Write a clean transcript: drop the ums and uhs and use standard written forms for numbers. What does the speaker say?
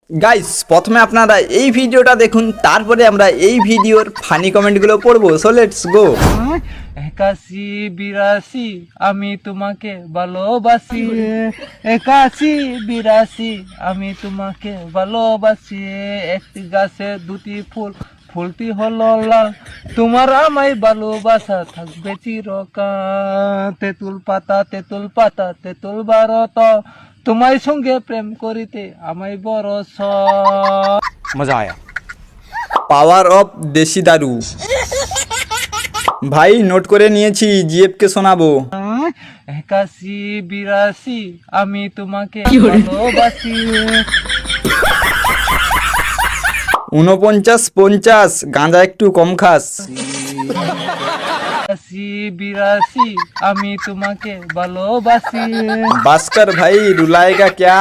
Guys প্রথমে আপনারা এই ভিডিওটা দেখুন, তারপরে আমরা এই ভিডিওর ফানি কমেন্টগুলো পড়বো। So let's go. 81 82 আমি তোমাকে ভালোবাসি। 81 82 আমি তোমাকে ভালোবাসি। একটি গাছে দুটি ফুল, ফুলটি হলো লাল, তোমার আমায় ভালোবাসা থাকবে চিরকাল। তেঁতুল পাতা তেঁতুল পাতা তেঁতুল ভারত, তোমার সঙ্গে প্রেম করিতে আমায় বড় শখ। मजा आया। পাওয়ার অফ দেশি দারু। ভাই নোট করে নিয়েছি, জিএফ কে শোনাবো। 81 82 আমি তোমাকে ভালোবাসি। 49 50 গাঁজা একটু কম খাস। 81 82 আমি তোমাকে ভালোবাসি। বাস্কর ভাই রুলাएगा क्या?